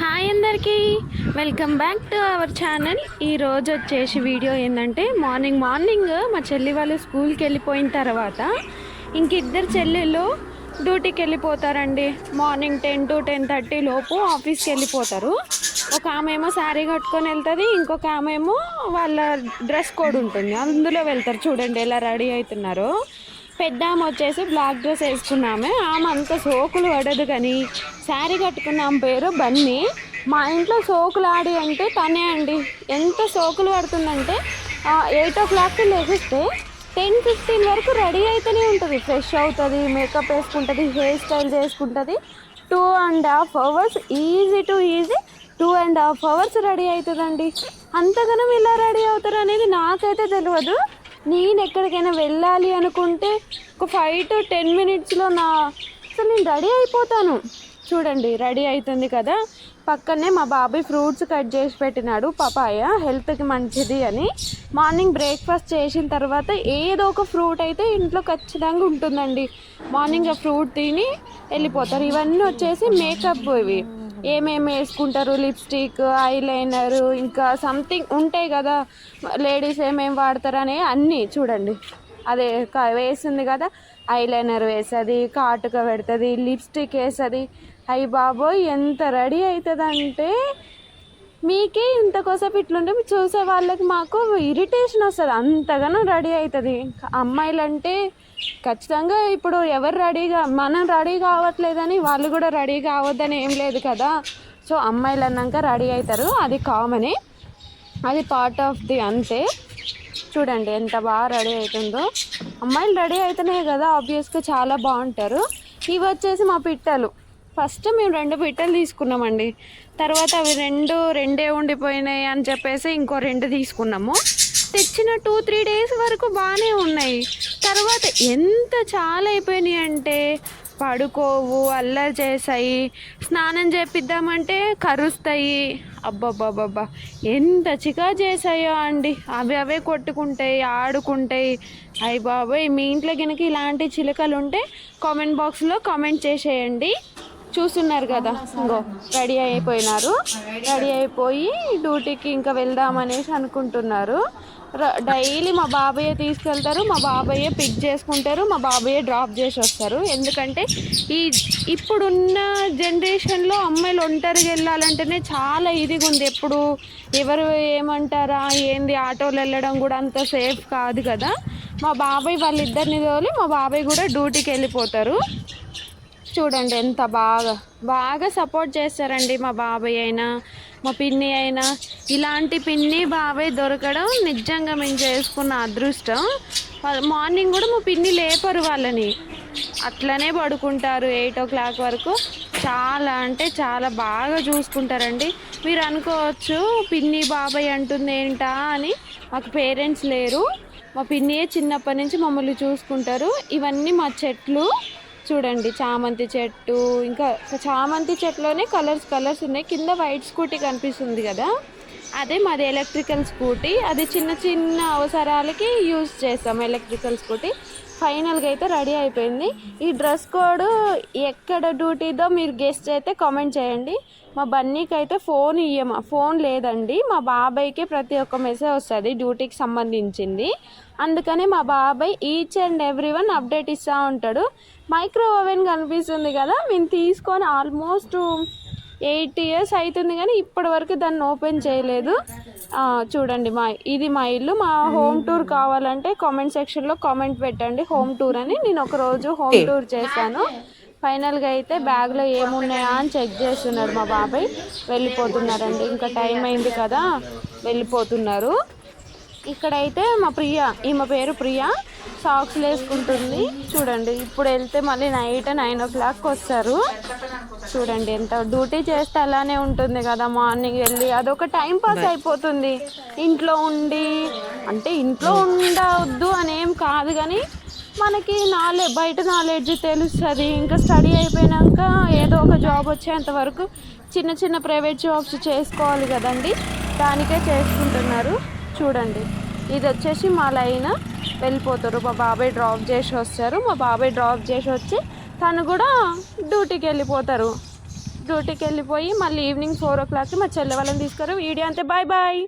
Hi అందరికీ, welcome back to our channel. ఈరోజు వచ్చేసి వీడియో ఏంటంటే మార్నింగ్ మా చెల్లి వాళ్ళు స్కూల్కి వెళ్ళిపోయిన తర్వాత ఇద్దరు చెల్లెళ్ళు డ్యూటీకి వెళ్ళిపోతారండి. మార్నింగ్ 10 to 10:30 లోపు ఆఫీస్కి వెళ్ళిపోతారు. ఒక ఆమె ఏమో శారీ కట్టుకొని వెళ్తుంది, ఇంకొక ఆమె ఏమో వాళ్ళ డ్రెస్ కోడ్ ఉంటుంది, అందులో వెళ్తారు. చూడండి ఎలా రెడీ అవుతున్నారు. పెద్ద ఆమె వచ్చేసి బ్లాక్ డ్రెస్ వేసుకున్నామే, ఆమె అంత సోకులు పడదు, కానీ శారీ కట్టుకున్న ఆమె పేరు బన్నీ. మా ఇంట్లో సోకులు ఆడి అంటే తనే అండి. ఎంత సోకులు పడుతుందంటే 8 o'clock లేచిస్తే 10:15 వరకు రెడీ అయితేనే ఉంటుంది. ఫ్రెష్ అవుతుంది, మేకప్ వేసుకుంటుంది, హెయిర్ స్టైల్ చేసుకుంటుంది. 2.5 hours, ఈజీ 2.5 hours రెడీ అవుతుందండి. అంతగానం ఇలా రెడీ అవుతారు అనేది నాకైతే తెలియదు. నేను ఎక్కడికైనా వెళ్ళాలి అనుకుంటే ఒక 5 to 10 minutesలో అసలు నేను రెడీ అయిపోతాను. చూడండి రెడీ అవుతుంది కదా. పక్కనే మా బాబాయ్ ఫ్రూట్స్ కట్ చేసి పెట్టినాడు, పపాయ హెల్త్కి మంచిది అని. మార్నింగ్ బ్రేక్ఫాస్ట్ చేసిన తర్వాత ఏదో ఒక ఫ్రూట్ అయితే ఇంట్లో ఖచ్చితంగా ఉంటుందండి. మార్నింగ్ ఆ ఫ్రూట్ తిని వెళ్ళిపోతారు. ఇవన్నీ వచ్చేసి మేకప్, ఇవి ఏమేమి వేసుకుంటారు, లిప్స్టిక్, ఐలైనర్, ఇంకా సంథింగ్ ఉంటాయి కదా లేడీస్ ఏమేమి వాడతారు అనే అన్నీ. చూడండి అదే వేస్తుంది కదా, ఐలైనర్ వేస్తుంది, కాటుక పెడుతుంది, లిప్స్టిక్ వేస్తుంది. అయ్యి బాబోయ్ ఎంత రెడీ అవుతుందంటే మీకే ఇంతకోసేపు ఇట్లుంటే చూసే వాళ్ళకి మాకు ఇరిటేషన్ వస్తుంది, అంతగానో రెడీ అవుతుంది. అమ్మాయిలంటే ఖచ్చితంగా ఇప్పుడు ఎవరు మనం రెడీ కావట్లేదని వాళ్ళు కూడా రెడీ కావద్దని ఏం లేదు కదా. సో అమ్మాయిలు అన్నాక రెడీ అవుతారు, అది కామనే, అది పార్ట్ ఆఫ్ ది అంతే. చూడండి ఎంత బాగా రెడీ అవుతుందో. అమ్మాయిలు రెడీ అవుతున్నాయి కదా, ఆబ్వియస్గా చాలా బాగుంటారు. ఇవి వచ్చేసి మా పిట్టలు. ఫస్ట్ మేము 2 పిట్టలు తీసుకున్నామండి. తర్వాత అవి రెండే ఉండిపోయినాయి అని చెప్పేసి ఇంకో 2 తీసుకున్నాము. తెచ్చిన 2-3 days వరకు బాగానే ఉన్నాయి. తర్వాత ఎంత చాలా అయిపోయినాయి అంటే పడుకోవు, అల్లరి చేస్తాయి, స్నానం చేపిద్దామంటే కరుస్తాయి. అబ్బబ్బబ్బబ్బా ఎంత చికా చేసాయో అండి. అవే కొట్టుకుంటాయి, ఆడుకుంటాయి. అయ్య బాబోయ్, మీ ఇంట్లో కనుక ఇలాంటి చిలుకలు ఉంటే కామెంట్ బాక్స్లో కామెంట్ చేసేయండి. చూస్తున్నారు కదా, ఇంకో రెడీ అయిపోయినారు. రెడీ అయిపోయి డ్యూటీకి ఇంకా వెళ్దామనేసి అనుకుంటున్నారు. డైలీ మా బాబాయ్య తీసుకెళ్తారు, మా బాబాయ్య పిక్ చేసుకుంటారు, మా బాబాయ్య డ్రాప్ చేసి వస్తారు. ఎందుకంటే ఇప్పుడున్న జనరేషన్లో అమ్మాయిలు ఒంటరిగా వెళ్ళాలంటేనే చాలా ఇదిగా ఉంది. ఎప్పుడు ఎవరు ఏమంటారా ఏంది, ఆటోలు వెళ్ళడం కూడా అంత సేఫ్ కాదు కదా. మా బాబాయ్ వాళ్ళిద్దరిని తోలి మా బాబాయ్ కూడా డ్యూటీకి వెళ్ళిపోతారు. చూడండి ఎంత బాగా సపోర్ట్ చేస్తారండి మా బాబాయ్ అయినా మా పిన్ని అయినా. ఇలాంటి పిన్ని బాబాయ్ దొరకడం నిజంగా మేము చేసుకున్న అదృష్టం. మార్నింగ్ కూడా మా పిన్ని లేపరు వాళ్ళని, అట్లనే పడుకుంటారు 8 o'clock వరకు. చాలా అంటే చాలా బాగా చూసుకుంటారండి. మీరు అనుకోవచ్చు పిన్ని బాబాయ్ అంటుంది ఏంటా అని. మాకు పేరెంట్స్ లేరు, మా పిన్నియే చిన్నప్పటి నుంచి మమ్మల్ని చూసుకుంటారు. ఇవన్నీ మా చెట్లు. చూడండి చామంతి చెట్టు, ఇంకా చామంతి చెట్లోనే కలర్స్ ఉన్నాయి. కింద వైట్ స్కూటీ కనిపిస్తుంది కదా, అదే మాది ఎలక్ట్రికల్ స్కూటీ. అది చిన్న అవసరాలకి యూజ్ చేస్తాం ఎలక్ట్రికల్ స్కూటీ. ఫైనల్గా అయితే రెడీ అయిపోయింది. ఈ డ్రెస్ కోడ్ ఎక్కడ డ్యూటీదో మీరు గెస్ట్ అయితే కామెంట్ చేయండి. మా బన్నీకి అయితే ఫోన్ లేదండి. మా బాబాయ్కి ప్రతి ఒక్క మెసేజ్ వస్తుంది డ్యూటీకి సంబంధించింది. అందుకని మా బాబాయ్ ఈచ్ అండ్ ఎవ్రీ1 అప్డేట్ ఇస్తూ ఉంటాడు. మైక్రో ఓవెన్ కనిపిస్తుంది కదా, మేము తీసుకొని ఆల్మోస్ట్ 8 years అవుతుంది, కానీ ఇప్పటి వరకు దాన్ని ఓపెన్ చేయలేదు. చూడండి ఇది మా ఇల్లు. మా హోమ్ టూర్ కావాలంటే కామెంట్ సెక్షన్లో కామెంట్ పెట్టండి, హోమ్ టూర్ అని. నేను ఒకరోజు హోమ్ టూర్ చేశాను. ఫైనల్గా అయితే బ్యాగ్లో ఏమున్నాయా అని చెక్ చేస్తున్నాడు మా బాబాయ్. వెళ్ళిపోతున్నారండి, ఇంకా టైం అయింది కదా, వెళ్ళిపోతున్నారు. ఇక్కడైతే మా ఈమె పేరు ప్రియా, సాక్స్లు వేసుకుంటుంది. చూడండి ఇప్పుడు వెళ్తే మళ్ళీ నైట్ 9 o'clock వస్తారు. చూడండి ఎంత డ్యూటీ చేస్తే అలానే ఉంటుంది కదా. మార్నింగ్ వెళ్ళి అదొక టైం పాస్ అయిపోతుంది. ఇంట్లో ఉండవద్దు అనేం కాదు, కానీ మనకి బయట నాలెడ్జ్ తెలుస్తుంది. ఇంకా స్టడీ అయిపోయాక ఏదో ఒక జాబ్ వచ్చేంత వరకు చిన్న ప్రైవేట్ జాబ్స్ చేసుకోవాలి కదండి, దానికే చేసుకుంటున్నారు. చూడండి ఇది వచ్చేసి మా లైన్, వెళ్ళిపోతారు. మా బాబాయ్ డ్రాప్ చేసి వస్తారు. మా బాబాయ్ డ్రాప్ చేసి వచ్చి తను కూడా డ్యూటీకి వెళ్ళిపోతారు. డ్యూటీకి వెళ్ళిపోయి మళ్ళీ ఈవినింగ్ 4 o'clockకి మా చెల్లె వాళ్ళని తీసుకురు. వీడియో అంతే, బాయ్ బాయ్.